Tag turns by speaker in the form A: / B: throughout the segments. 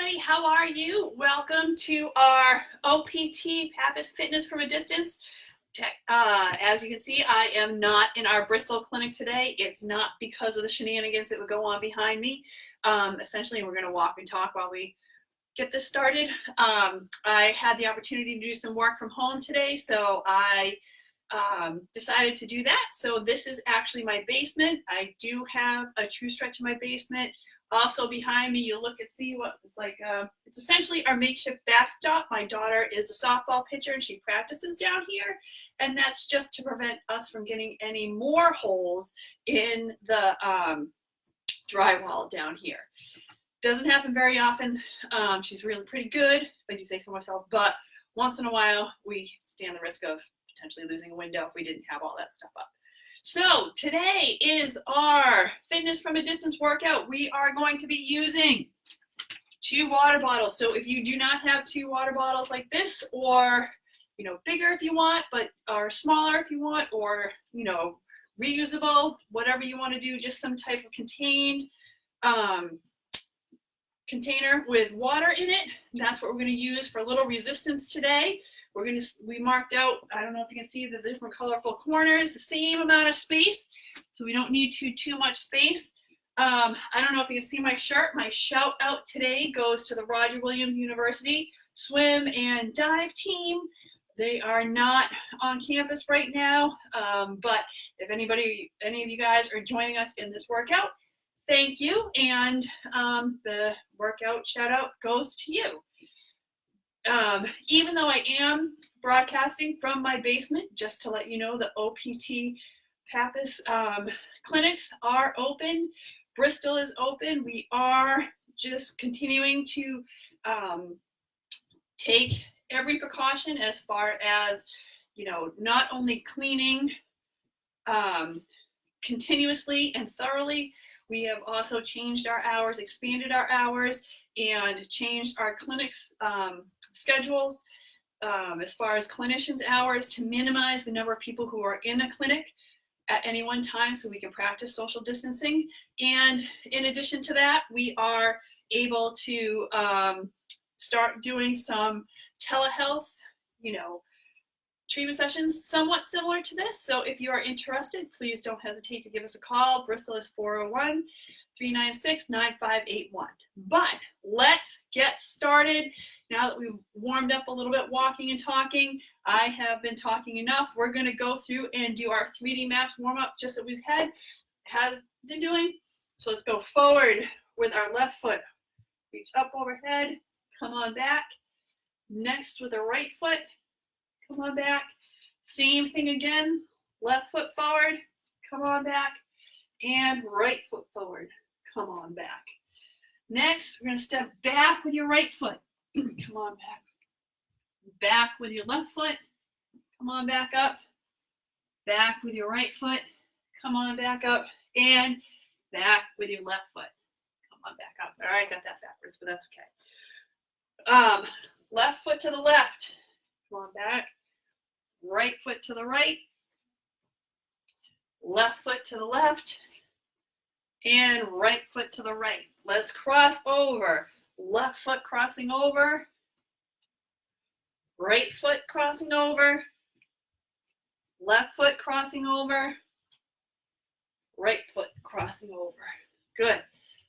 A: everybody, how are you? Welcome to our OPT Pappas Fitness from a Distance. As you can see, I am not in our Bristol clinic today. It's not because of the shenanigans that would go on behind me. Essentially, we're going to walk and talk while we get this started. I had the opportunity to do some work from home today, so I decided to do that. So this is actually my basement. I do have a true stretch in my basement. Also behind me, you look and see what it's like. It's essentially our makeshift backstop. My daughter is a softball pitcher and she practices down here. And that's just to prevent us from getting any more holes in the drywall down here. Doesn't happen very often. She's really pretty good, if I do say so myself. But once in a while, we stand the risk of potentially losing a window if we didn't have all that stuff up. So today is our fitness from a distance workout. We are going to be using 2 water bottles. So if you do not have 2 water bottles like this, or bigger if you want, or smaller if you want, or reusable, whatever you want to do, just some type of contained container with water in it. That's what we're going to use for a little resistance today. We marked out, I don't know if you can see the different colorful corners, the same amount of space. So we don't need too much space. I don't know if you can see my shirt. My shout out today goes to the Roger Williams University swim and dive team. They are not on campus right now. But if any of you guys are joining us in this workout, thank you. And the workout shout out goes to you. Even though I am broadcasting from my basement, just to let you know, the OPT Pappas clinics are open. Bristol is open. We are just continuing to take every precaution as far as, not only cleaning continuously and thoroughly. We have also changed our hours, expanded our hours, and changed our clinics schedules as far as clinicians' hours to minimize the number of people who are in a clinic at any one time so we can practice social distancing. And in addition to that, we are able to start doing some telehealth, treatment sessions somewhat similar to this. So if you are interested, please don't hesitate to give us a call. Bristol is 401-396-9581. But let's get started. Now that we've warmed up a little bit walking and talking, I have been talking enough. We're going to go through and do our 3D maps warm up just as we has been doing. So let's go forward with our left foot. Reach up overhead, come on back. Next with the right foot. Come on back. Same thing again. Left foot forward. Come on back. And right foot forward. Come on back. Next, we're going to step back with your right foot. Come on back. Back with your left foot. Come on back up. Back with your right foot. Come on back up. And back with your left foot. Come on back up. All right, got that backwards, but that's okay. Left foot to the left. Come on back. Right foot to the right. Left foot to the left. And right foot to the right. Let's cross over. Left foot crossing over. Right foot crossing over. Left foot crossing over. Right foot crossing over. Good.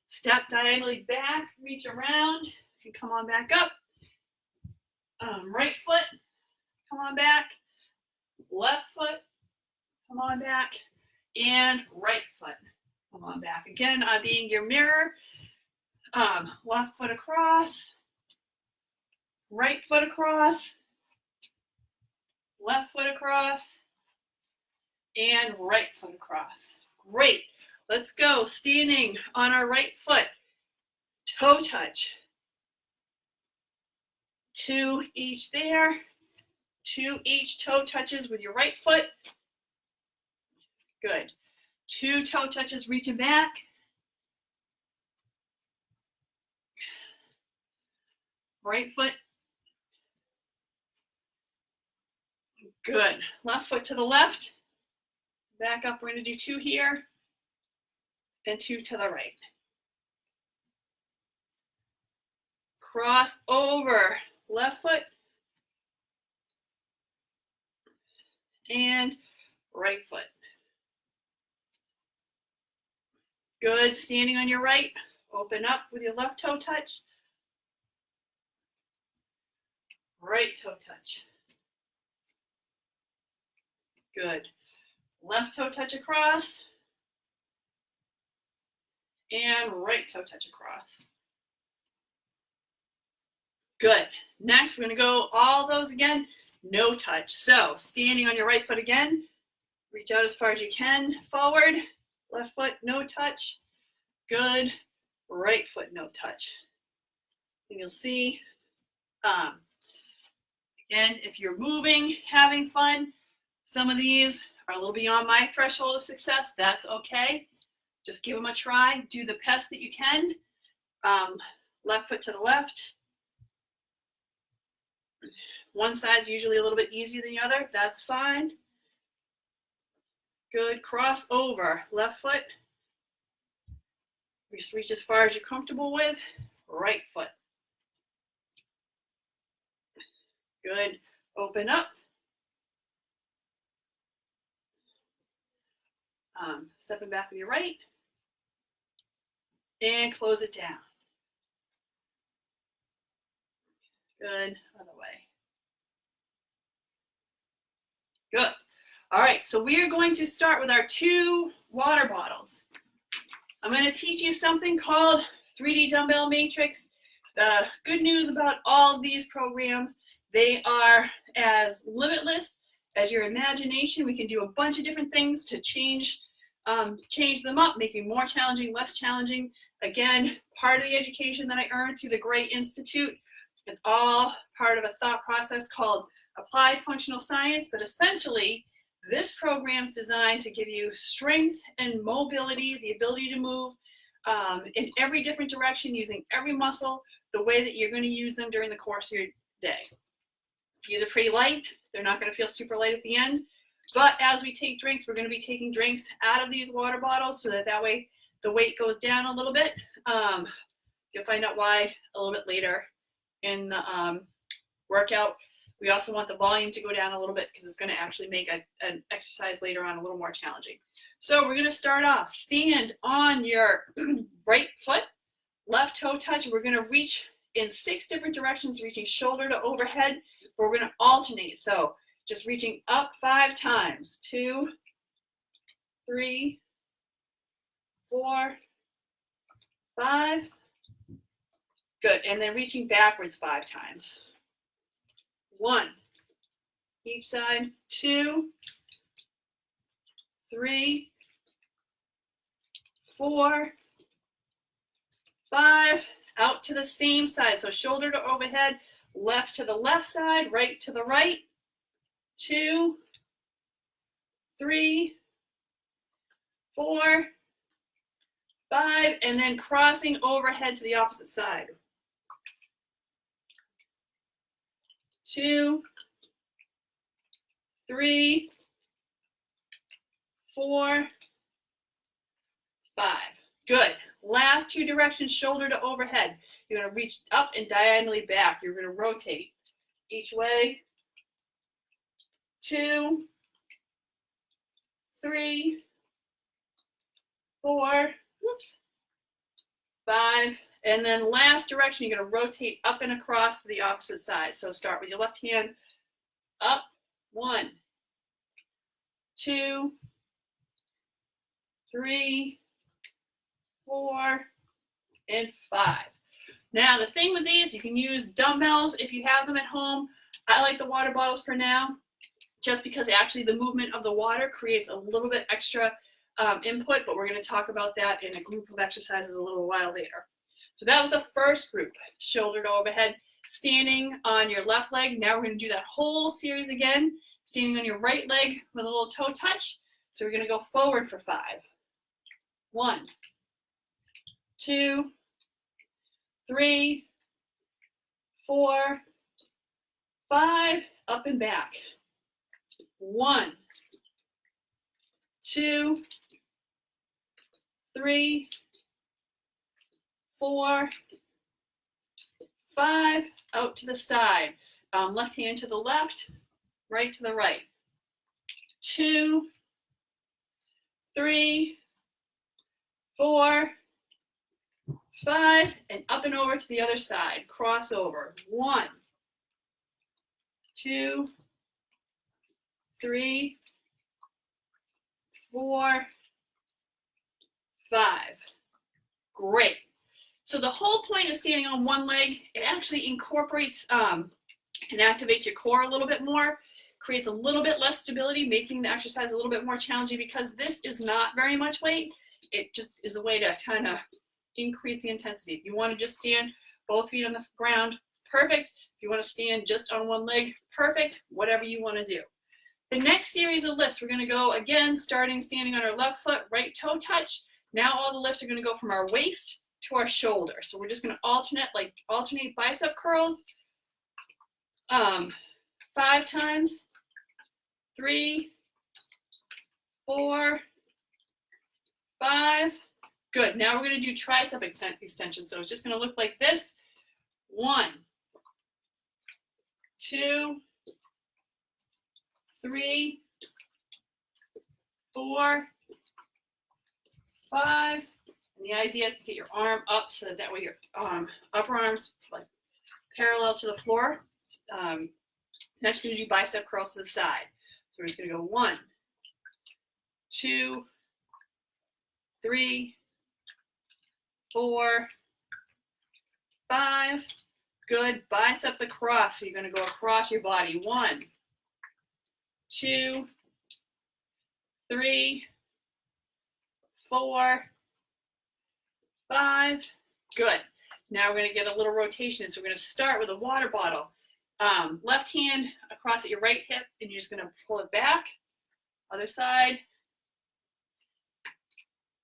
A: Step diagonally back, reach around, and come on back up. Right foot, come on back. Left foot, come on back. And right foot, come on back. Again, being your mirror. Left foot across. Right foot across. Left foot across. And right foot across. Great. Let's go. Standing on our right foot. Toe touch. 2 each there. 2 each toe touches with your right foot. Good. 2 toe touches reaching back. Right foot. Good. Left foot to the left. Back up. We're going to do 2 here. And 2 to the right. cross over, left foot, and right foot. Good, standing on your right, open up with your left toe touch, right toe touch. Good, left toe touch across, and right toe touch across. Good, next we're gonna go all those again, no touch. So standing on your right foot again, reach out as far as you can, forward, left foot, no touch. Good, right foot, no touch. And you'll see, again, if you're moving, having fun, some of these are a little beyond my threshold of success. That's okay. Just give them a try. Do the best that you can. Left foot to the left. One side's usually a little bit easier than the other. That's fine. Good. Cross over. Left foot. Just reach as far as you're comfortable with. Right foot. Good. Open up. Stepping back with your right. And close it down. Good. Other way. Good. All right, so we are going to start with our 2 water bottles. I'm going to teach you something called 3D Dumbbell Matrix. The good news about all of these programs, they are as limitless as your imagination. We can do a bunch of different things to change them up, making more challenging, less challenging. Again, part of the education that I earned through the Gray Institute. It's all part of a thought process called Applied Functional Science, but essentially, this program is designed to give you strength and mobility, the ability to move in every different direction using every muscle, the way that you're going to use them during the course of your day. These are pretty light. They're not going to feel super light at the end. But as we take drinks, we're going to be taking drinks out of these water bottles so that way the weight goes down a little bit. You'll find out why a little bit later in the workout. We also want the volume to go down a little bit because it's going to actually make an exercise later on a little more challenging. So we're going to start off. Stand on your right foot, left toe touch. We're going to reach in 6 different directions, reaching shoulder to overhead. We're going to alternate. So just reaching up 5 times. 2, 3, 4, 5. Good. And then reaching backwards 5 times. 1, each side, 2, 3, 4, 5, out to the same side. So shoulder to overhead, left to the left side, right to the right, 2, 3, 4, 5, and then crossing overhead to the opposite side. 2, 3, 4, 5. Good. Last 2 directions, shoulder to overhead. You're going to reach up and diagonally back. You're going to rotate each way. 2, 3, 4, 5. And then last direction, you're going to rotate up and across to the opposite side. So start with your left hand up. 1, 2, 3, 4, and 5. Now, the thing with these, you can use dumbbells if you have them at home. I like the water bottles for now, just because actually the movement of the water creates a little bit extra input, but we're going to talk about that in a group of exercises a little while later. So that was the first group, shoulder to overhead, standing on your left leg. Now we're going to do that whole series again, standing on your right leg with a little toe touch. So we're going to go forward for 5. 1, 2, 3, 4, 5, up and back. 1, 2, 3, 4, 5, out to the side. Left hand to the left, right to the right. 2, 3, 4, 5, and up and over to the other side. Cross over. 1, 2, 3, 4, 5. Great. So the whole point of standing on one leg, it actually incorporates and activates your core a little bit more, creates a little bit less stability, making the exercise a little bit more challenging because this is not very much weight. It just is a way to kind of increase the intensity. If you want to just stand both feet on the ground, perfect. If you want to stand just on one leg, perfect. Whatever you want to do. The next series of lifts, we're going to go again, starting standing on our left foot, right toe touch. Now all the lifts are going to go from our waist to our shoulder. So we're just going to alternate bicep curls 5 times. 3, 4, 5. Good. Now we're going to do tricep extension. So it's just going to look like this. 1, 2, 3, 4, 5. And the idea is to get your arm up so that way your upper arm's like parallel to the floor. Next, we're going to do bicep curls to the side. So we're just going to go 1, 2, 3, 4, 5. Good. Biceps across. So you're going to go across your body. 1, 2, 3, 4, 5. Good. Now we're going to get a little rotation. So we're going to start with a water bottle. Left hand across at your right hip, and you're just going to pull it back. Other side.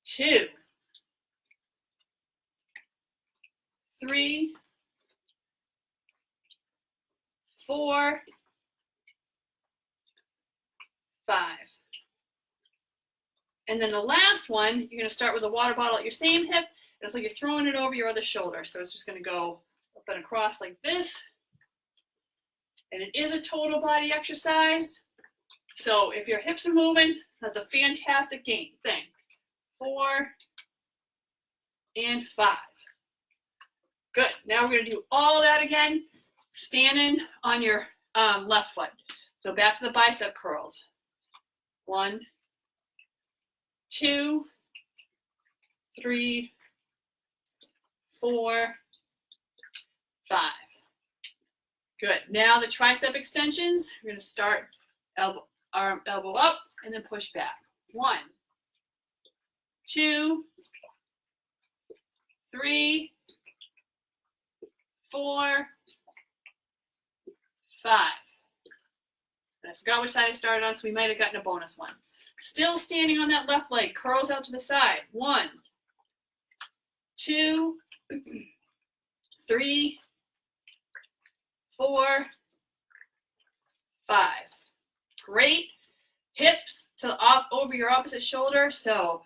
A: 2, 3, 4, 5. And then the last one, you're going to start with a water bottle at your same hip, and it's like you're throwing it over your other shoulder. So it's just going to go up and across like this. And it is a total body exercise. So if your hips are moving, that's a fantastic thing. 4 and 5. Good. Now we're going to do all that again, standing on your left foot. So back to the bicep curls. 1, 2, 3, 4, 5. Good. Now the tricep extensions. We're going to start elbow up and then push back. 1, 2, 3, 4, 5. And I forgot which side I started on, so we might have gotten a bonus one. Still standing on that left leg, curls out to the side. 1, 2, 3, 4, 5. Great. Hips to over your opposite shoulder. So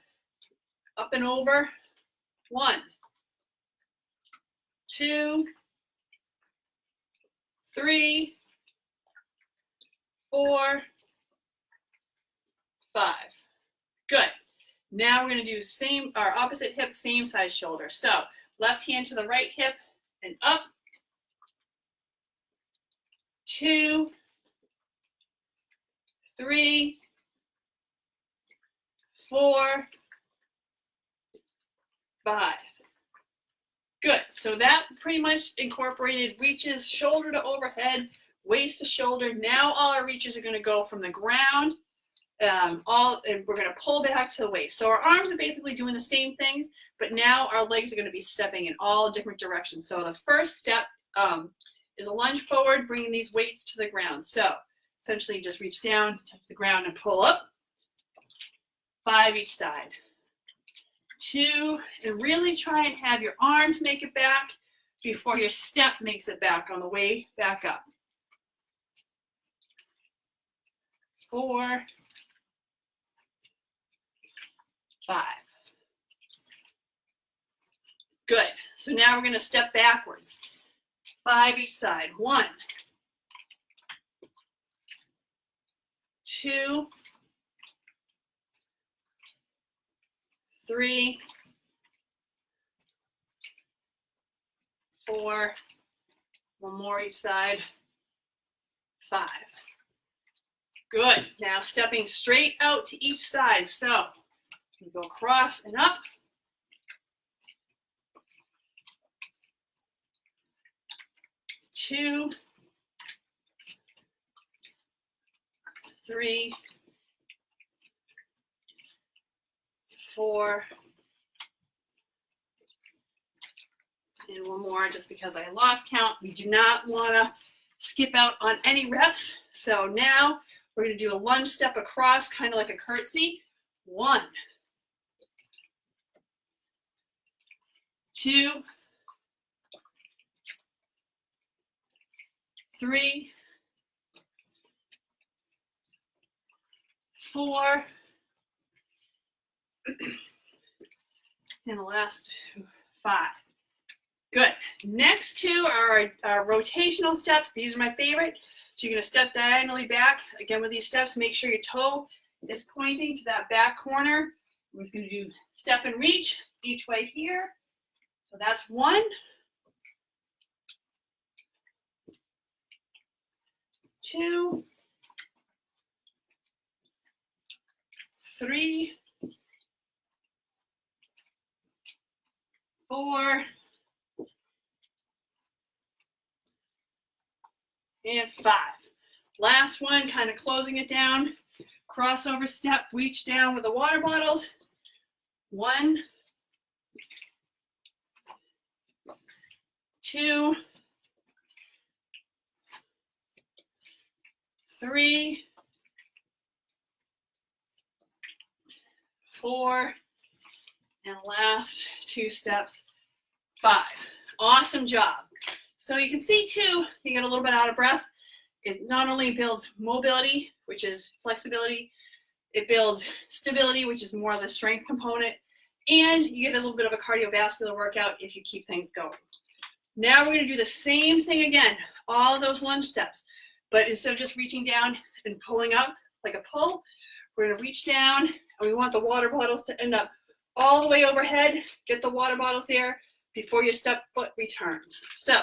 A: up and over. 1, 2, 3, 4, 5. Good. Now we're going to do our opposite hip, same size shoulder. So left hand to the right hip and up. 2, 3, 4, 5. Good. So that pretty much incorporated reaches shoulder to overhead, waist to shoulder. Now all our reaches are going to go from the ground, and we're going to pull back to the waist. So our arms are basically doing the same things, but now our legs are going to be stepping in all different directions. So the first step is a lunge forward, bringing these weights to the ground. So essentially just reach down, touch the ground, and pull up. 5 each side. 2, and really try and have your arms make it back before your step makes it back on the way back up. 4, 5. Good. So now we're going to step backwards. 5 each side. 1, 2, 3, 4, one more each side, 5. Good. Now stepping straight out to each side. So you go across and up. 2, 3, 4, and one more just because I lost count. We do not want to skip out on any reps. So now we're going to do a lunge step across, kind of like a curtsy. 1, 2, 3, 4, and the last 5. Good. Next two are our rotational steps. These are my favorite. So you're going to step diagonally back. Again, with these steps, make sure your toe is pointing to that back corner. We're just going to do step and reach each way here. So that's 1. 2, 3, 4, and 5. Last one, kind of closing it down. Crossover step, reach down with the water bottles. 1, 2, 3, 4, and last 2 steps, 5. Awesome job. So you can see too, you get a little bit out of breath. It not only builds mobility, which is flexibility, it builds stability, which is more of the strength component, and you get a little bit of a cardiovascular workout if you keep things going. Now we're going to do the same thing again, all those lunge steps, but instead of just reaching down and pulling up like a pull, we're going to reach down, and we want the water bottles to end up all the way overhead. Get the water bottles there before your step foot returns. So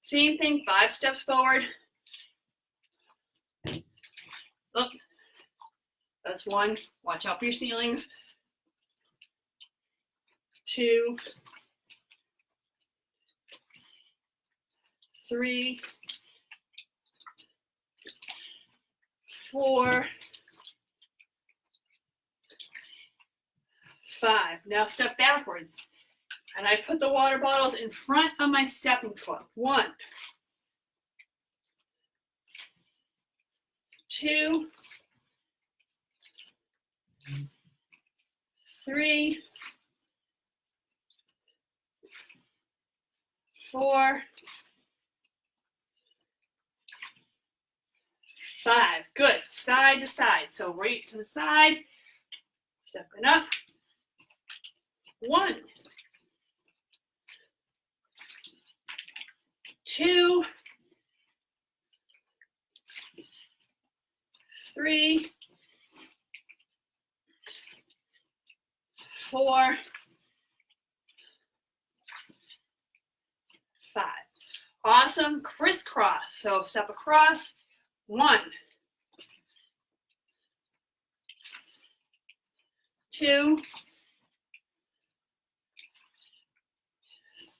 A: same thing, 5 steps forward. Oh, that's 1. Watch out for your ceilings. 2, 3, 4, 5. Now step backwards. And I put the water bottles in front of my stepping foot. 1, 2, 3, 4, 5. Good. Side to side. So right to the side. Stepping up. 1, 2, 3, 4, 5. Awesome. Crisscross. So step across. 1, 2,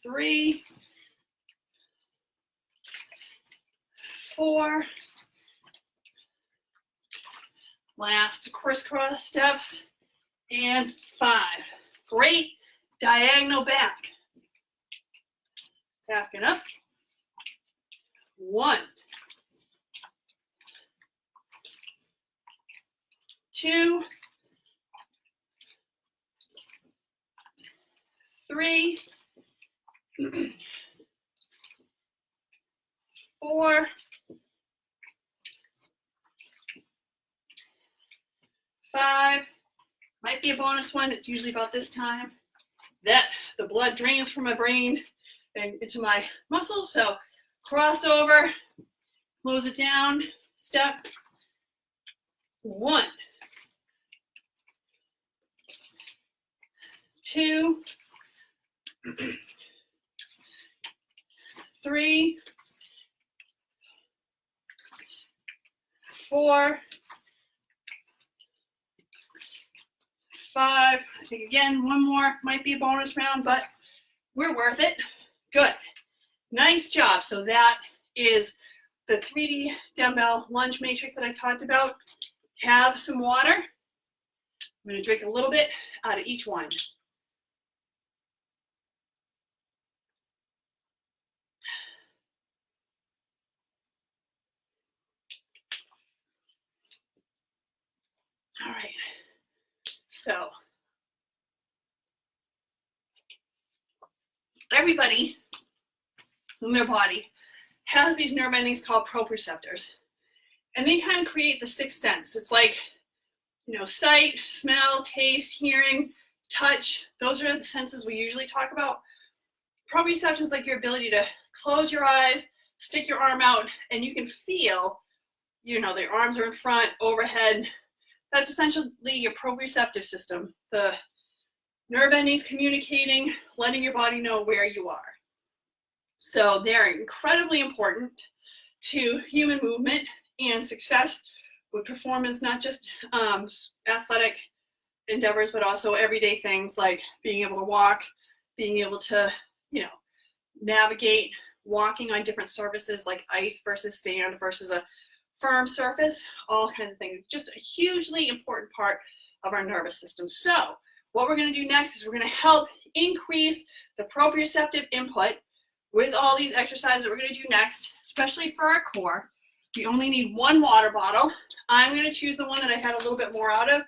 A: 3, 4. Last crisscross steps. And 5. Great. Diagonal back. Backing up. 1, 2, 3, 4, 5. Might be a bonus one. It's usually about this time that the blood drains from my brain and into my muscles. So crossover, close it down, step 1, 2, 3, 4, 5. I think again, one more might be a bonus round, but we're worth it. Good. Nice job. So that is the 3D dumbbell lunge matrix that I talked about. Have some water. I'm going to drink a little bit out of each one. All right. So everybody in their body has these nerve endings called proprioceptors, and they kind of create the sixth sense. It's like, you know, sight, smell, taste, hearing, touch. Those are the senses we usually talk about. Proprioception is like your ability to close your eyes, stick your arm out, and you can feel, you know, the arms are in front, overhead. That's essentially your proprioceptive system. The nerve endings communicating, letting your body know where you are. So they're incredibly important to human movement and success with performance, not just athletic endeavors, but also everyday things like being able to walk, being able to, you know, navigate, walking on different surfaces like ice versus sand versus a firm surface, all kinds of things. Just a hugely important part of our nervous system. So what we're going to do next is we're going to help increase the proprioceptive input with all these exercises that we're going to do next, especially for our core. We only need one water bottle. I'm going to choose the one that I had a little bit more out of.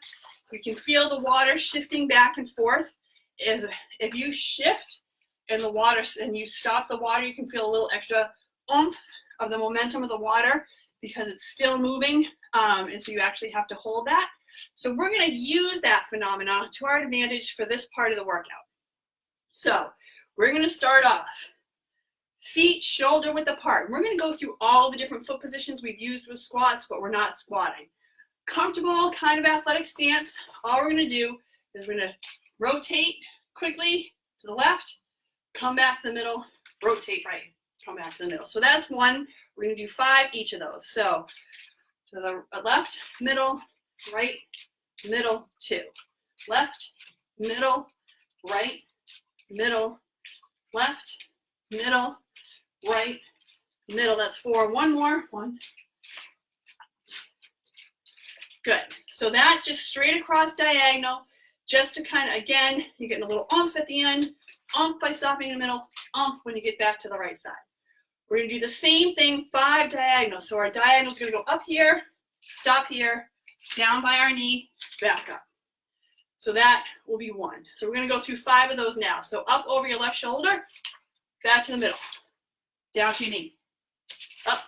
A: You can feel the water shifting back and forth. If you shift in the water and you stop the water, you can feel a little extra oomph of the momentum of the water because it's still moving, and so you actually have to hold that. So we're going to use that phenomena to our advantage for this part of the workout. So we're going to start off feet shoulder width apart. We're going to go through all the different foot positions we've used with squats, but we're not squatting. Comfortable kind of athletic stance. All we're going to do is we're going to rotate quickly to the left, come back to the middle, rotate right, come back to the middle. So that's one. We're going to do 5 each of those. So to the left, middle, right, middle, 2. Left, middle, right, middle, left, middle, right, middle. That's 4. One more. 1. Good. So that just straight across diagonal, just to kind of, again, you're getting a little oomph at the end, oomph by stopping in the middle, oomph when you get back to the right side. We're going to do the same thing 5 diagonals. So our diagonal is going to go up here, stop here, down by our knee, back up. So that will be 1. So we're going to go through 5 of those now. So up over your left shoulder, back to the middle, down to your knee, up,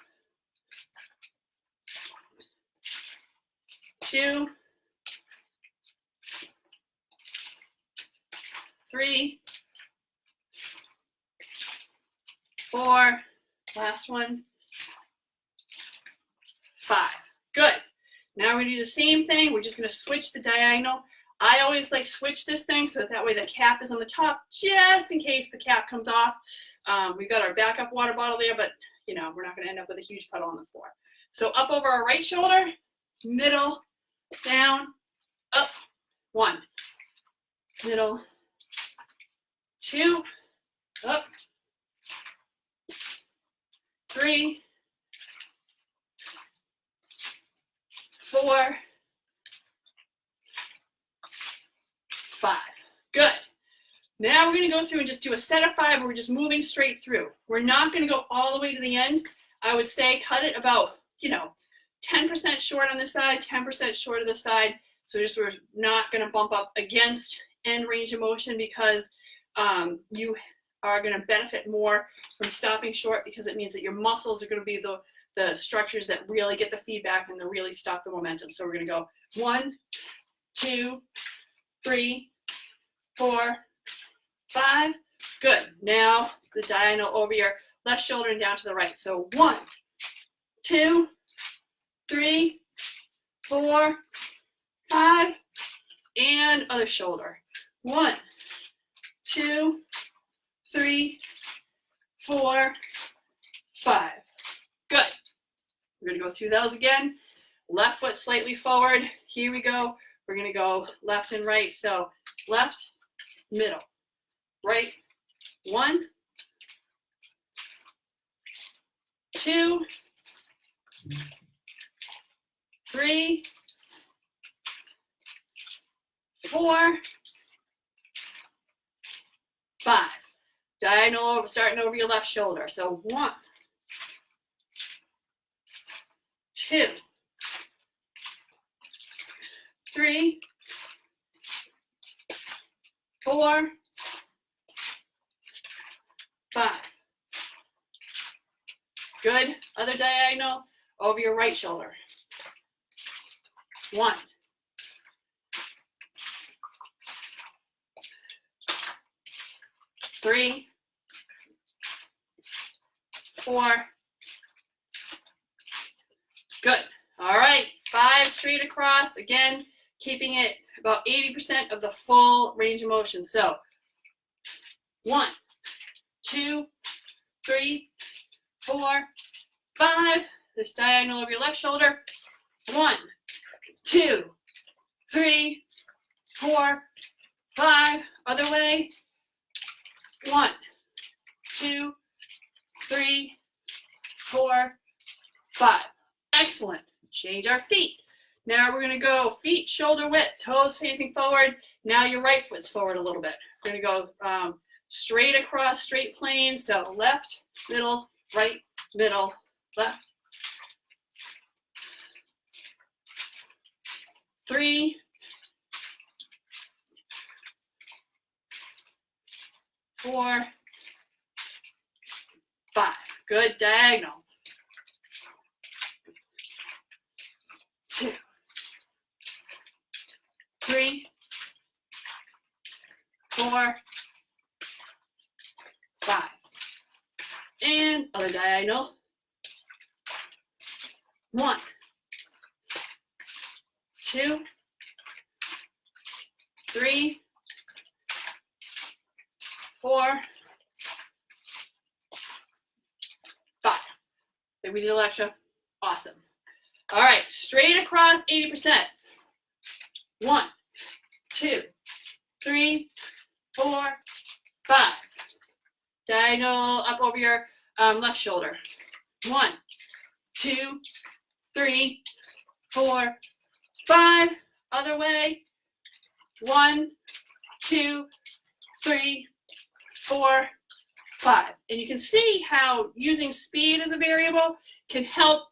A: 2, 3, 4, last one, 5. Good. Now we're going to do the same thing. We're just going to switch the diagonal. I always like switch this thing so that way the cap is on the top, just in case the cap comes off. We've got our backup water bottle there, but you know, we're not going to end up with a huge puddle on the floor. So up over our right shoulder, middle, down, up, 1, middle, 2, up, 3, 4, 5. Good. Now we're going to go through and just do a set of 5 where we're just moving straight through. We're not going to go all the way to the end. I would say cut it about, 10% short on this side, 10% short of the side. So just we're not going to bump up against end range of motion because you are going to benefit more from stopping short because it means that your muscles are going to be the structures that really get the feedback and that really stop the momentum. So we're going to go 1, 2, 3, 4, 5. Good. Now the diagonal over your left shoulder and down to the right. So 1, 2, 3, 4, 5, and other shoulder. 1, 2, 3, 4, 5. Good. We're going to go through those again. Left foot slightly forward. Here we go. We're going to go left and right. So left, middle, right. 1, 2, 3, 4, 5. Diagonal starting over your left shoulder. So 1, 2, 3, 4, 5. Good. Other diagonal over your right shoulder. 1, 3, 4. Good. All right. 5 straight across. Again, keeping it about 80% of the full range of motion. So 1, 2, 3, 4, 5. This diagonal over your left shoulder. 1, 2, 3, 4, 5. Other way. 1, 2, 3, 4, 5. Excellent. Change our feet. Now we're going to go feet shoulder width, toes facing forward. Now your right foot's forward a little bit. We're going to go straight across, straight plane. So left, middle, right, middle, left. 3, 4, 5. Good. Diagonal. 2, 3, 4, 5. And other diagonal. 1, 2, 3, 4, 5. Did we do the extra? Awesome. All right, straight across 80%. 1, 2, 3, 4, 5. Diagonal up over your left shoulder. 1, 2, 3, 4, 5. Other way. 1, 2, 3, 4, 5. And you can see how using speed as a variable can help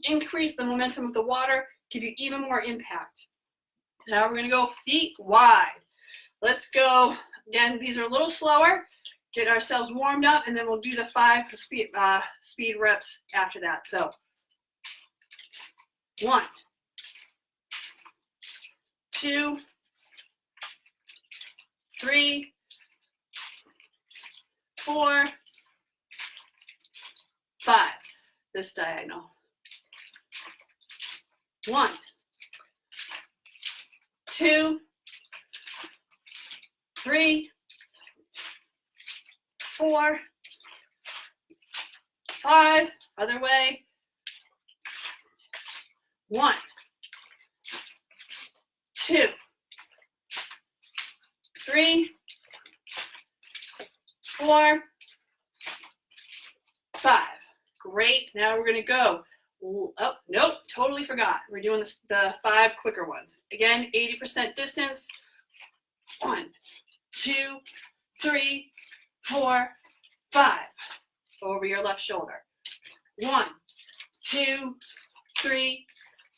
A: increase the momentum of the water, give you even more impact. Now we're going to go feet wide. Let's go. Again, these are a little slower. Get ourselves warmed up, and then we'll do the 5 speed reps after that. So 1, 2, 3, 4, 5. This diagonal. 1, 2, 3, 4, 5. Other way. 1, 2, 3, 4, 5. Great. Now we're going to go. Oh, nope, totally forgot. We're doing the 5 quicker ones. Again, 80% distance. 1, 2, 3, 4, 5. Over your left shoulder. 1, 2, 3,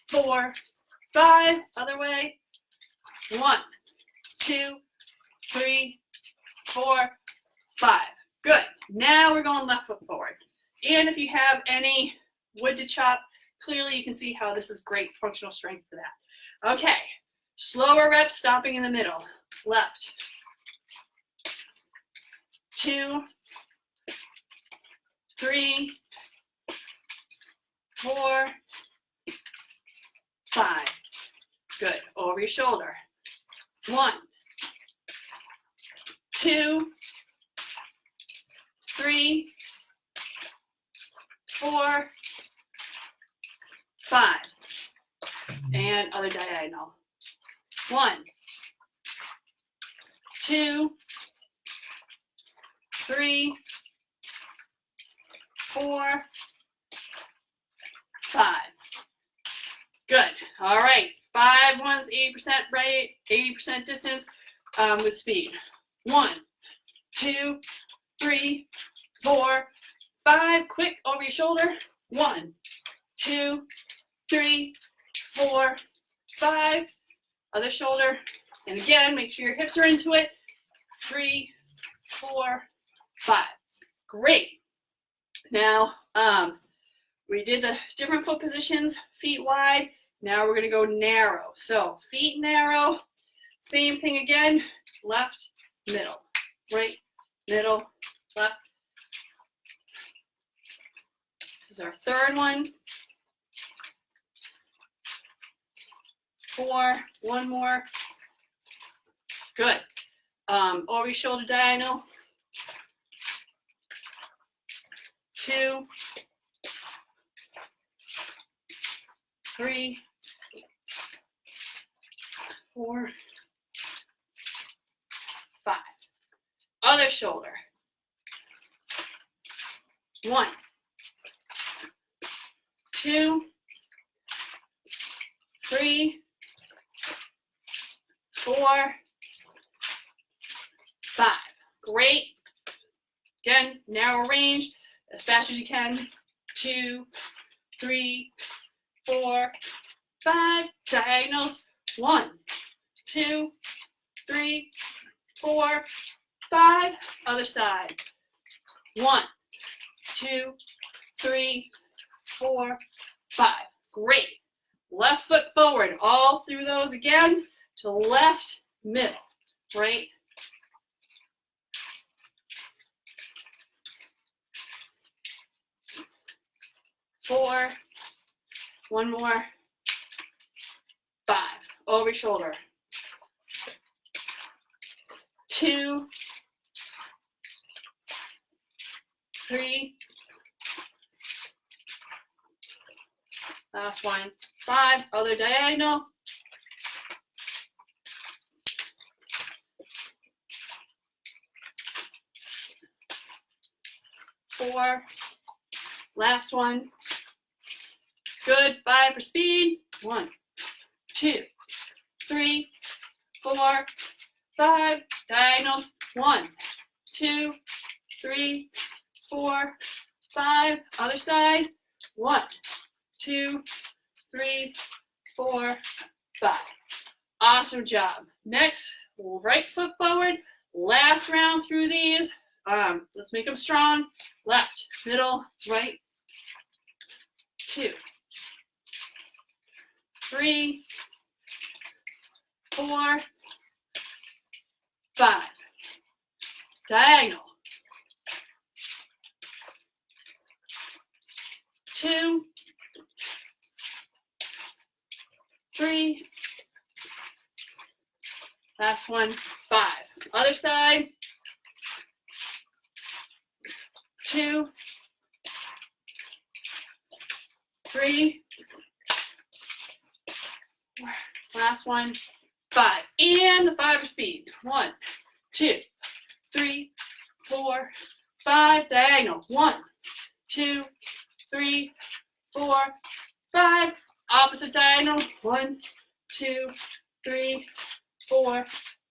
A: 4, 5. Other way. 1, 2, 3, 4, 5. Good. Now we're going left foot forward. And if you have any wood to chop, clearly you can see how this is great functional strength for that. Okay, slower reps, stopping in the middle. Left. 2, 3, 4, 5. Good. Over your shoulder. 1, 2, 3, 4, 5. And other diagonal. 1, 2, 3, 4, 5. Good. All right. 5 ones, 80% right, 80% distance with speed. 1, 2, 3, 4, 5. Quick over your shoulder. 1, 2, 3, 4, 5. Other shoulder. And again, make sure your hips are into it. 3, 4, 5. Great. Now, we did the different foot positions, feet wide. Now we're going to go narrow. So feet narrow, same thing again, left, middle, right, middle, left. This is our third one. 4, one more. Good. Over your shoulder diagonal. 2, 3, 4, 5. Other shoulder. 1, 2, 3, 4, 5. Great. Again, narrow range as fast as you can. 2, 3, 4, 5. Diagonals. 1, 2, 3, 4, 5. Other side. 1, 2, 3, 4, 5. Great. Left foot forward. All through those again. To left, middle, right. 4, one more. 5. Over your shoulder. 2, 3. Last one. 5. Other diagonal. 4. Last one. Good. 5 for speed. 1, 2, 3, 4, 5. Diagonals. 1, 2, 3, 4, 5. Other side. 1, 2, 3, 4, 5. Awesome job. Next, right foot forward. Last round through these. Let's make them strong. Left, middle, right. 2, 3, 4, 5. Diagonal. 2, 3. Last one. 5. Other side. 2, 3. Last one. 5. And the 5 for speed. 1, 2, 3, 4, 5. Diagonal. 1, 2, 3, 4, 5. Opposite diagonal. 1, 2, 3, 4,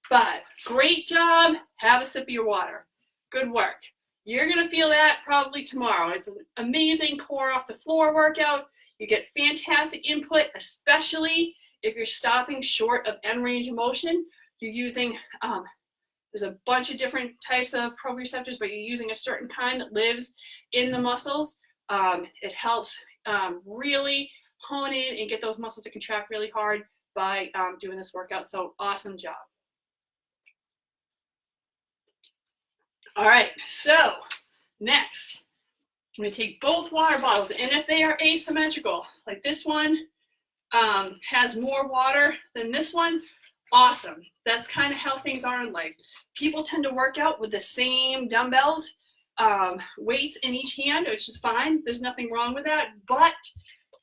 A: 5. Great job. Have a sip of your water. Good work. You're going to feel that probably tomorrow. It's an amazing core off the floor workout. You get fantastic input, especially if you're stopping short of end range of motion. You're using, there's a bunch of different types of proprioceptors, but you're using a certain kind that lives in the muscles. It helps really hone in and get those muscles to contract really hard by doing this workout. So awesome job. All right, so next, I'm going to take both water bottles, and if they are asymmetrical, like this one has more water than this one, awesome. That's kind of how things are in life. People tend to work out with the same dumbbells, weights in each hand, which is fine. There's nothing wrong with that. But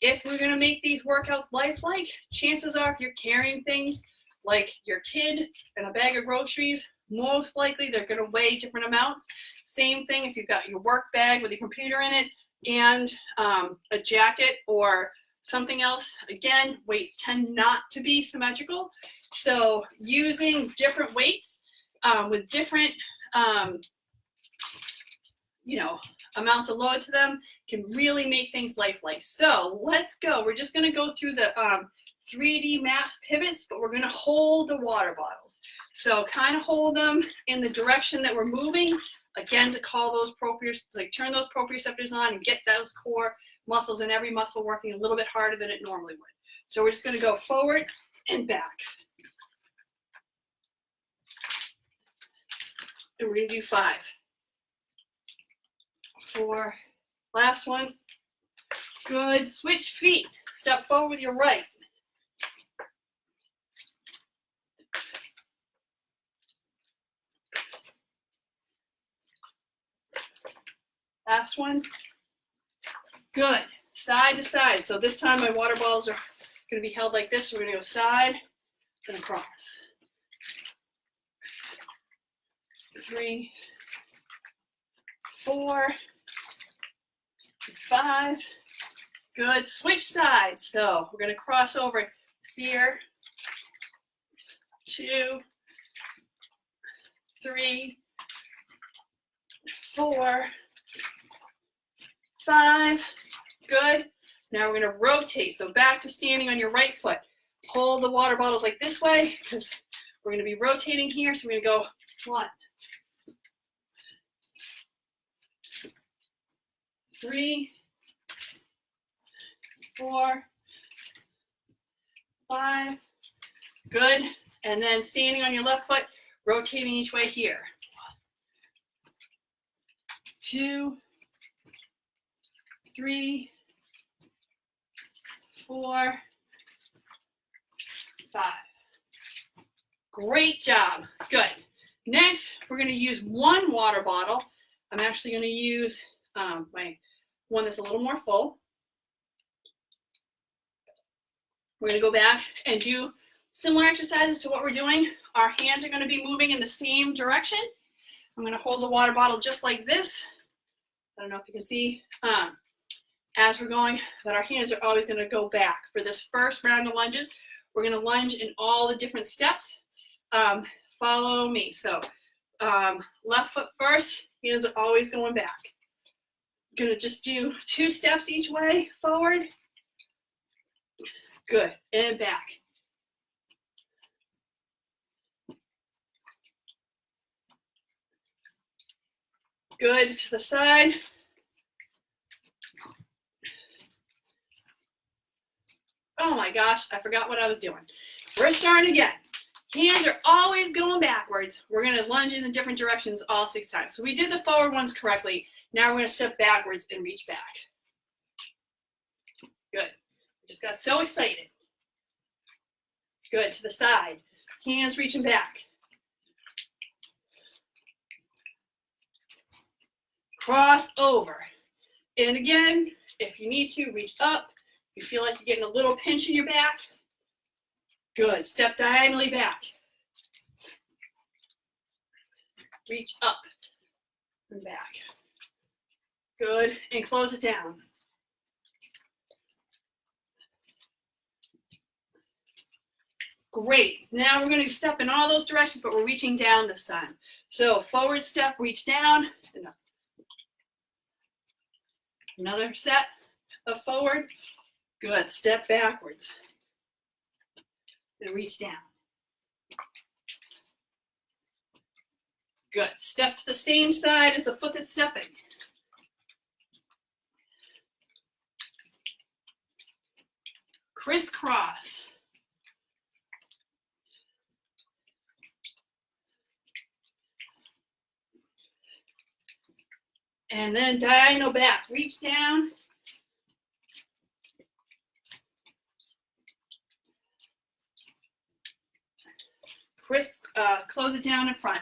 A: if we're going to make these workouts lifelike, chances are if you're carrying things like your kid and a bag of groceries, most likely they're going to weigh different amounts. Same thing if you've got your work bag with your computer in it and a jacket or something else. Again, weights tend not to be symmetrical. So using different weights with different amounts of load to them can really make things lifelike. So let's go. We're just going to go through the 3D maps pivots, but we're going to hold the water bottles. So kind of hold them in the direction that we're moving. Again, to call those turn those proprioceptors on and get those core muscles and every muscle working a little bit harder than it normally would. So we're just going to go forward and back. And we're going to do 5, 4, last one. Good. Switch feet. Step forward with your right. Last one. Good. Side to side. So this time my water bottles are going to be held like this. So we're going to go side and across. 3, 4, 5. Good. Switch sides. So we're going to cross over here. 2, 3, 4, 5. Good. Now we're going to rotate. So back to standing on your right foot. Hold the water bottles like this way because we're going to be rotating here. So we're going to go 1, 3, 4, 5. Good. And then standing on your left foot, rotating each way here. 2, 3, 4, 5. Great job. Good. Next, we're going to use one water bottle. I'm actually going to use my one that's a little more full. We're going to go back and do similar exercises to what we're doing. Our hands are going to be moving in the same direction. I'm going to hold the water bottle just like this. I don't know if you can see as we're going, but our hands are always going to go back. For this first round of lunges, we're going to lunge in all the different steps. Follow me. So left foot first, hands are always going back. Going to just do 2 steps each way, forward. Good, and back. Good, to the side. Oh my gosh, I forgot what I was doing. We're starting again. Hands are always going backwards. We're going to lunge in the different directions all 6 times. So we did the forward ones correctly. Now we're going to step backwards and reach back. Good. Just got so excited. Good, to the side. Hands reaching back. Cross over. And again, if you need to, reach up. You feel like you're getting a little pinch in your back. Good. Step diagonally back. Reach up and back. Good. And close it down. Great. Now we're going to step in all those directions, but we're reaching down this time. So forward step, reach down. And up. Another set of forward. Good. Step backwards. And reach down. Good. Step to the same side as the foot that's stepping. Crisscross. And then diagonal back. Reach down. Close it down in front.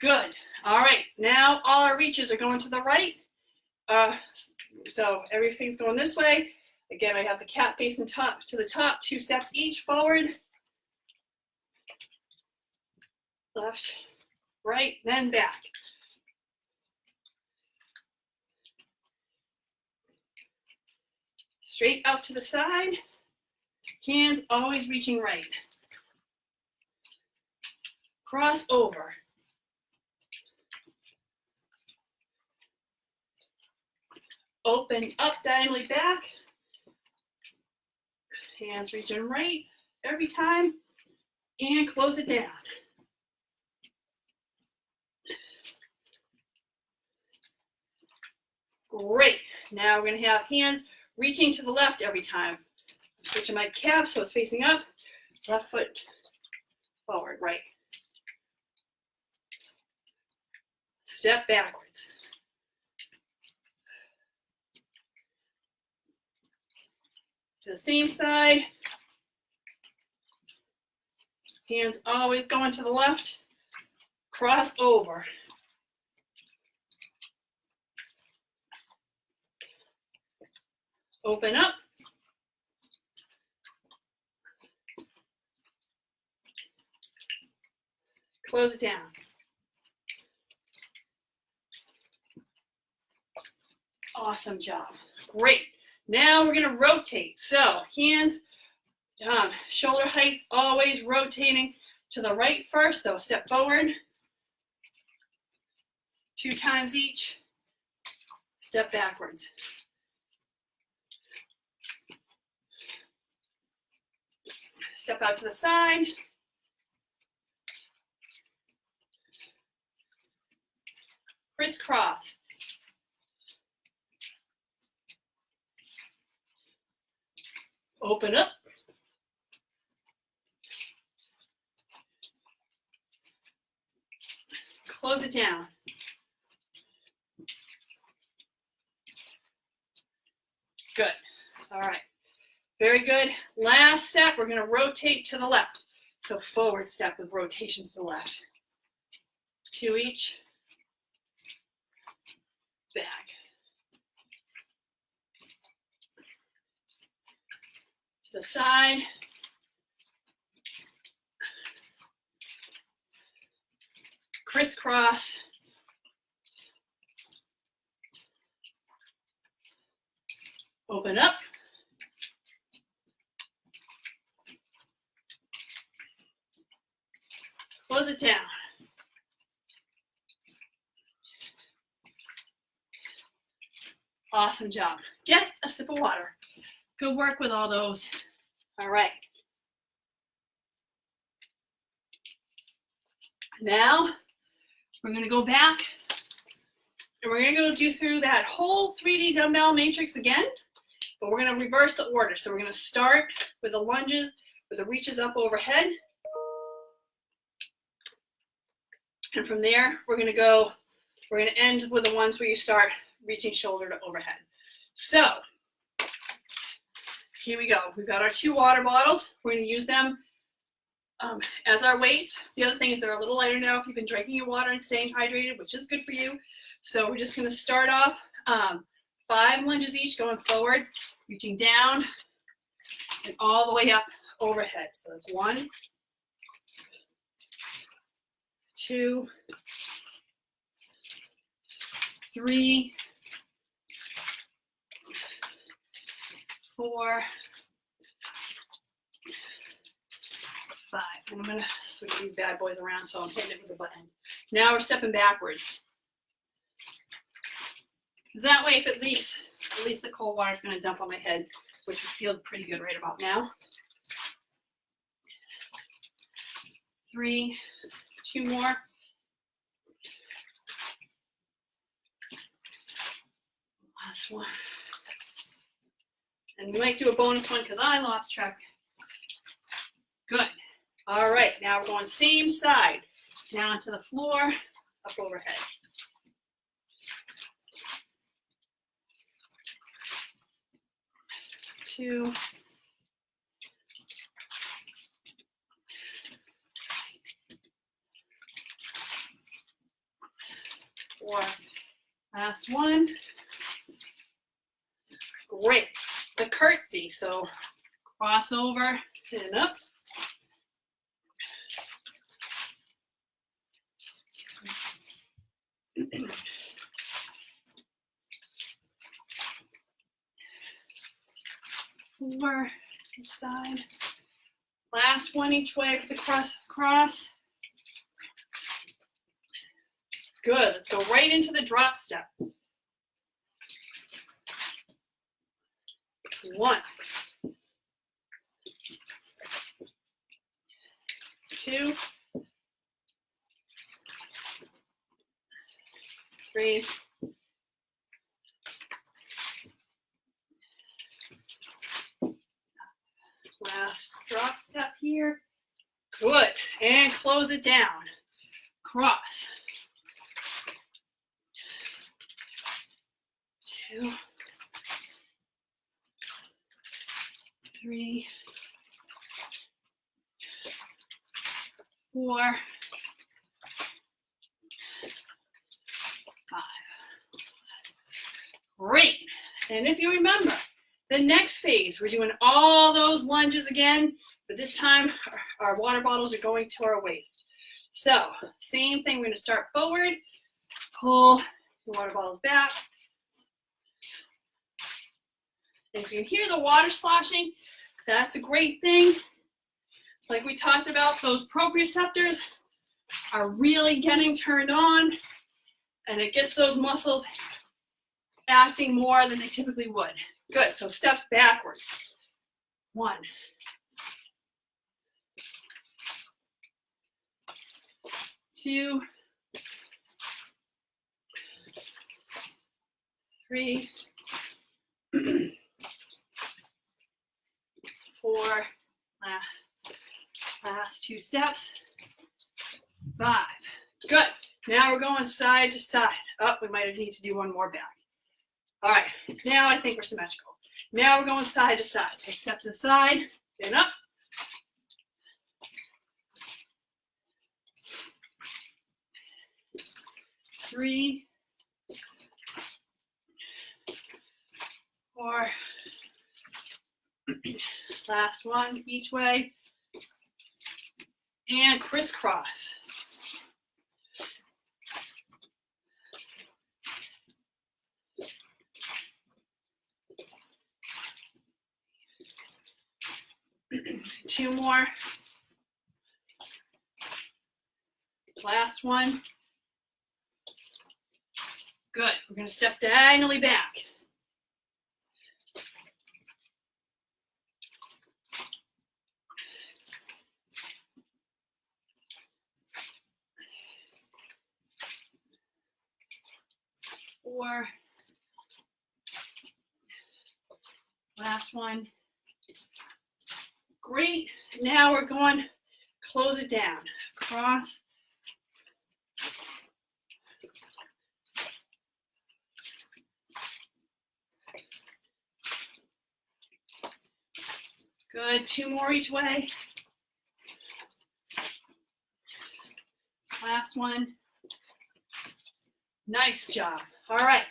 A: Good. All right. Now all our reaches are going to the right. So everything's going this way. Again, I have the cat facing top to the top, 2 steps each, forward, left, right, then back. Straight out to the side, hands always reaching right. Cross over. Open up, diagonally back. Hands reaching right every time. And close it down. Great. Now we're going to have hands reaching to the left every time. Switching my calf so it's facing up. Left foot forward, right. Step backwards. To the same side. Hands always going to the left. Cross over. Open up. Close it down. Awesome job. Great. Now we're going to rotate. So hands, shoulder height, always rotating to the right first. So step forward. 2 times each. Step backwards. Step out to the side. Crisscross. Open up. Close it down. Good. All right. Very good. Last step, we're going to rotate to the left. So forward step with rotations to the left. 2 each. Back. To the side. Crisscross. Open up. Close it down. Awesome job. Get a sip of water. Good work with all those. All right. Now we're going to go back and we're going to go do through that whole 3D dumbbell matrix again, but we're going to reverse the order. So we're going to start with the lunges, with the reaches up overhead. And from there, we're going to end with the ones where you start reaching shoulder to overhead. So here we go. We've got our 2 water bottles. We're going to use them as our weights. The other thing is they're a little lighter now if you've been drinking your water and staying hydrated, which is good for you. So we're just going to start off 5 lunges each going forward, reaching down and all the way up overhead. So that's 1, 2, 3, 4, 5. And I'm going to switch these bad boys around so I'm hitting it with the button. Now we're stepping backwards. Because that way, if it leaks, at least the cold water is going to dump on my head, which would feel pretty good right about now. 3, 2 more. Last one. And we might do a bonus one because I lost track. Good. All right, now we're going same side. Down to the floor, up overhead. 2, 4, last one. Great. The curtsy, so cross over and up. Four each side. Last one each way for the cross. Good. Let's go right into the drop step. 1, 2, 3, 4. Last drop step here. Good. And close it down. Cross. 2, 3, 4, 5. Great. And if you remember, the next phase, we're doing all those lunges again, but this time our water bottles are going to our waist. So same thing, we're going to start forward, pull the water bottles back. And if you can hear the water sloshing, that's a great thing. Like we talked about, those proprioceptors are really getting turned on, and it gets those muscles acting more than they typically would. Good, so steps backwards. 1, 2, 3, 4, last 2 steps, 5. Good. Now we're going side to side. Oh, we might need to do one more back. All right, now I think we're symmetrical. Now we're going side to side. So step to the side, and up. 3, 4. Last one each way. And crisscross. Two more. Last one. Good. We're going to step diagonally back. Four. Last one. Great. Now we're going close it down. Cross. Good. 2 more each way. Last one. Nice job. All right.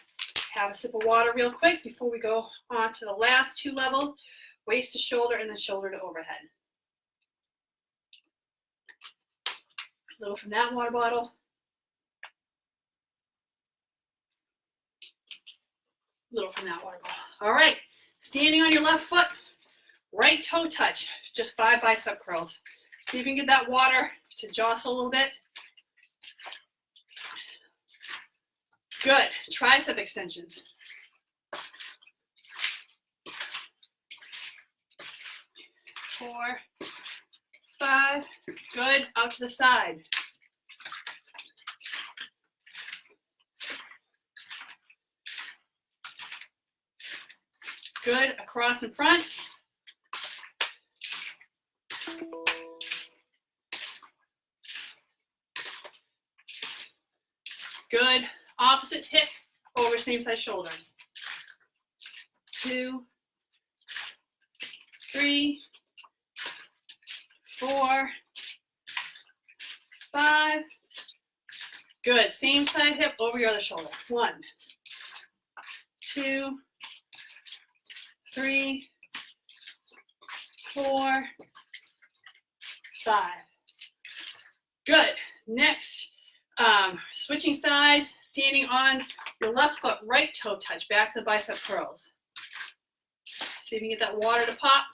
A: Have a sip of water real quick before we go on to the last 2 levels, waist to shoulder and then shoulder to overhead. A little from that water bottle. A little from that water bottle. All right. Standing on your left foot, right toe touch, just 5 bicep curls. See if you can get that water to jostle a little bit. Good. Tricep extensions. 4, 5. Good. Out to the side. Good. Across in front. Good. Opposite hip over same side shoulder. 2, 3, 4, 5. Good. Same side hip over your other shoulder. 1, 2, 3, 4, 5. Good. Next, switching sides, standing on your left foot, right toe touch, back to the bicep curls. See if you can get that water to pop.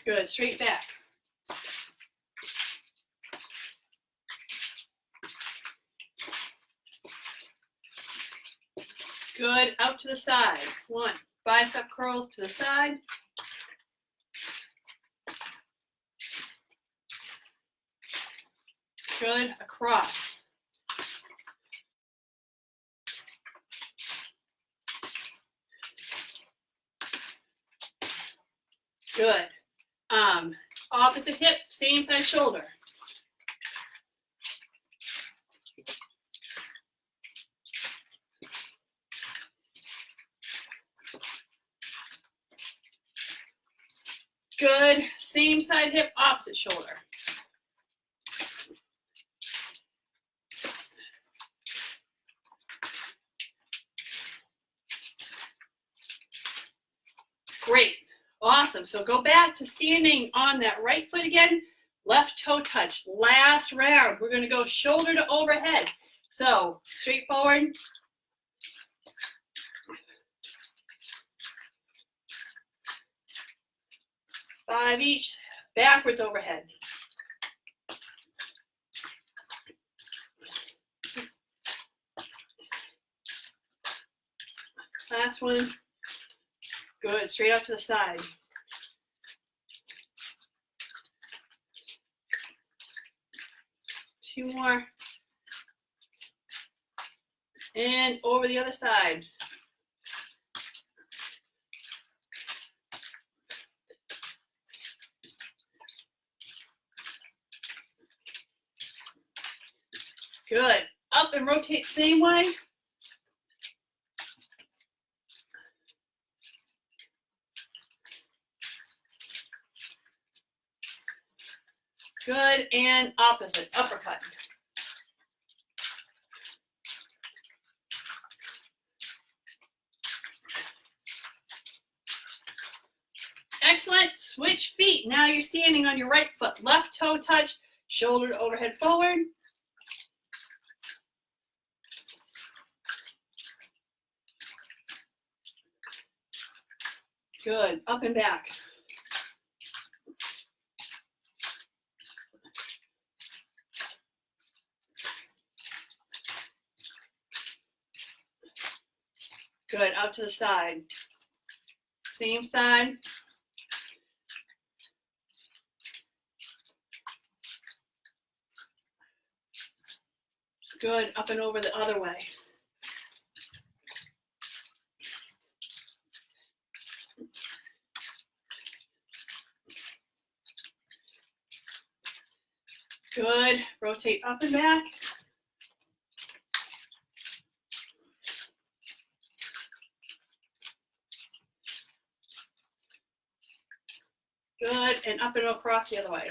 A: Good. Straight back. Good. Out to the side. 1. Bicep curls to the side. Good. Across. Good. Opposite hip, same side shoulder. Good. Same side hip, opposite shoulder. Great. Awesome. So go back to standing on that right foot again. Left toe touch. Last round. We're going to go shoulder to overhead. So straight forward. Five each. Backwards overhead. Last one. Good. Straight out to the side. Two more. And over the other side. Good. Up and rotate same way. Good, and opposite, uppercut. Excellent. Switch feet. Now you're standing on your right foot. Left toe touch, shoulder to overhead forward. Good. Up and back. Good. Out to the side. Same side. Good. Up and over the other way. Good. Rotate up and back. Good. And up and across the other way.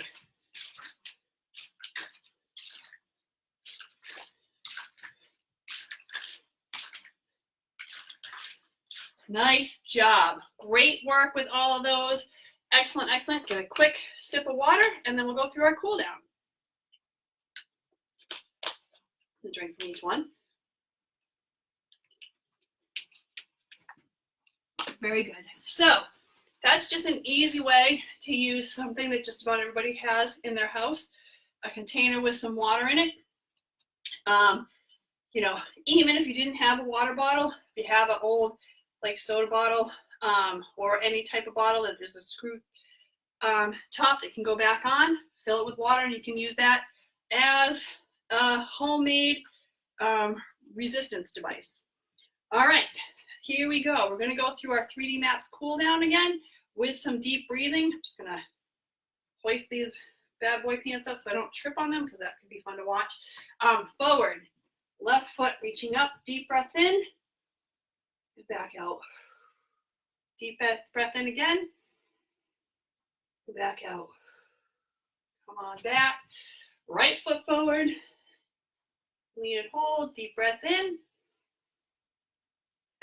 A: Nice job. Great work with all of those. Excellent, excellent. Get a quick sip of water, and then we'll go through our cool down. Drink from each one. Very good. So that's just an easy way to use something that just about everybody has in their house, a container with some water in it. You know, even if you didn't have a water bottle, if you have an old like soda bottle or any type of bottle that there's a screw top that can go back on, fill it with water, and you can use that as a homemade resistance device. All right, here we go. We're going to go through our 3D Maps cool down again with some deep breathing. I'm just going to hoist these bad boy pants up so I don't trip on them because that could be fun to watch. Forward, left foot reaching up, deep breath in, and back out. Deep breath in again, back out. Come on back, right foot forward, lean and hold, deep breath in,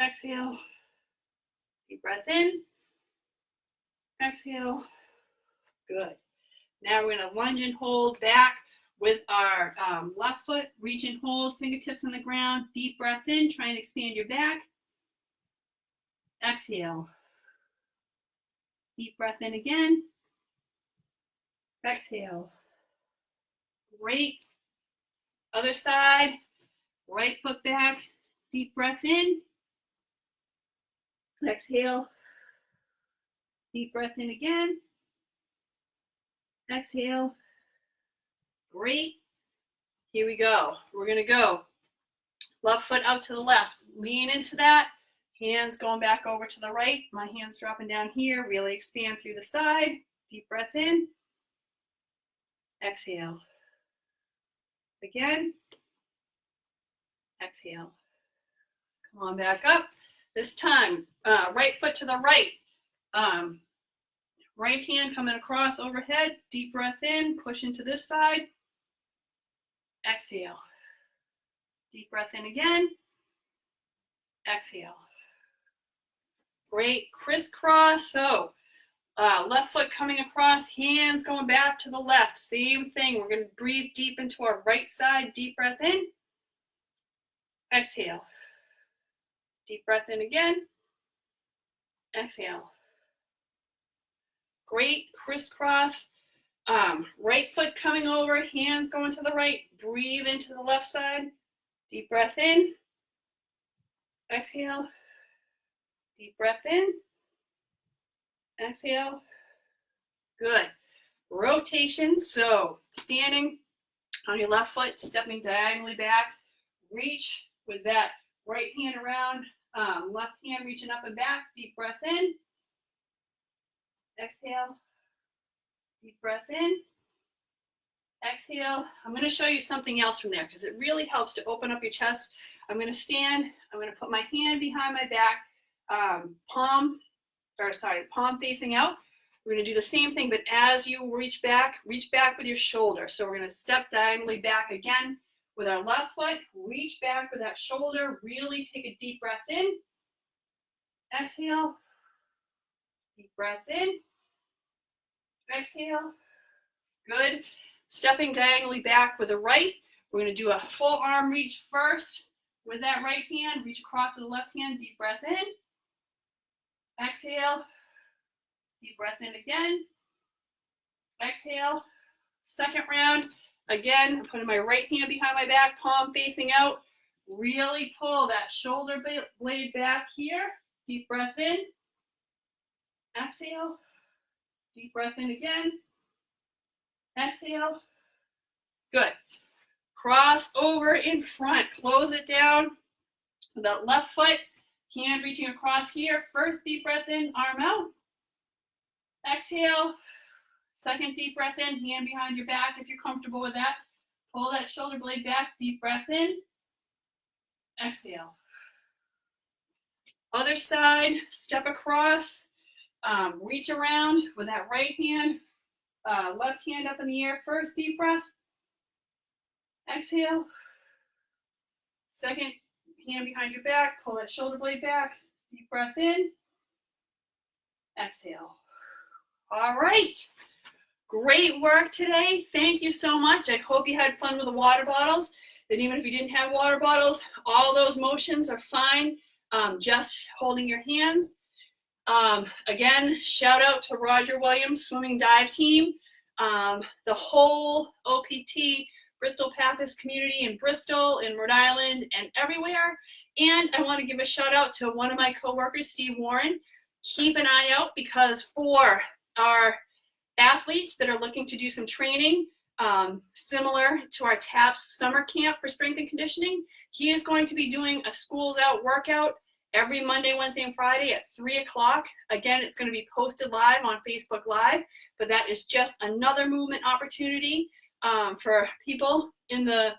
A: exhale, deep breath in, exhale, good. Now we're gonna lunge and hold back with our left foot, reach and hold, fingertips on the ground, deep breath in, try and expand your back, exhale, deep breath in again, exhale, great. Other side, right foot back, deep breath in, exhale, deep breath in again, exhale, great. Here we go. We're gonna go left foot out to the left, lean into that, hands going back over to the right, my hands dropping down here, really expand through the side, deep breath in, exhale, again, exhale, come on back up. This time, right foot to the right, right hand coming across overhead, deep breath in, push into this side, exhale, deep breath in again, exhale. Great, crisscross, so left foot coming across, hands going back to the left, same thing. We're gonna breathe deep into our right side, deep breath in, exhale, deep breath in again, exhale. Great, crisscross, right foot coming over, hands going to the right, breathe into the left side, deep breath in, exhale, deep breath in, exhale, good. Rotation, so standing on your left foot, stepping diagonally back, reach with that right hand around, left hand reaching up and back, deep breath in, exhale, deep breath in, exhale. I'm going to show you something else from there because it really helps to open up your chest. I'm going to stand, I'm going to put my hand behind my back, palm facing out. We're going to do the same thing, but as you reach back with your shoulder. So we're going to step diagonally back again with our left foot, reach back with that shoulder, really take a deep breath in, exhale, deep breath in, exhale, good. Stepping diagonally back with the right, we're going to do a full arm reach first with that right hand, reach across with the left hand, deep breath in, exhale, deep breath in again, exhale, second round, again, I'm putting my right hand behind my back, palm facing out, really pull that shoulder blade back here, deep breath in, exhale, deep breath in again, exhale, good. Cross over in front, close it down with that left foot, hand reaching across here, first deep breath in, arm out, exhale, second deep breath in, hand behind your back if you're comfortable with that, pull that shoulder blade back, deep breath in, exhale. Other side, step across, reach around with that right hand, left hand up in the air, first deep breath, exhale, second hand behind your back, pull that shoulder blade back, deep breath in, exhale. All right, great work today. Thank you so much. I hope you had fun with the water bottles. And even if you didn't have water bottles, all those motions are fine, just holding your hands. Again, shout out to Roger Williams Swimming Dive Team, the whole OPT Bristol Pappas community in Bristol, in Rhode Island, and everywhere. And I want to give a shout out to one of my coworkers, Steve Warren. Keep an eye out because for our athletes that are looking to do some training, similar to our TAPS summer camp for strength and conditioning, he is going to be doing a schools out workout every Monday, Wednesday, and Friday at 3 o'clock. Again, it's going to be posted live on Facebook Live, but that is just another movement opportunity for people in the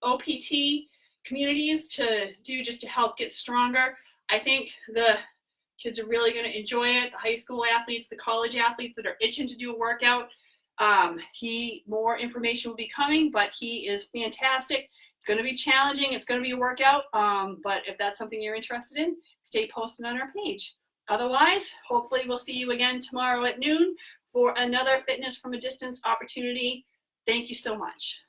A: OPT communities to do, just to help get stronger. I think the kids are really going to enjoy it. The high school athletes, the college athletes that are itching to do a workout. More information will be coming, but he is fantastic. It's going to be challenging. It's going to be a workout. But if that's something you're interested in, stay posted on our page. Otherwise, hopefully we'll see you again tomorrow at noon for another Fitness from a Distance opportunity. Thank you so much.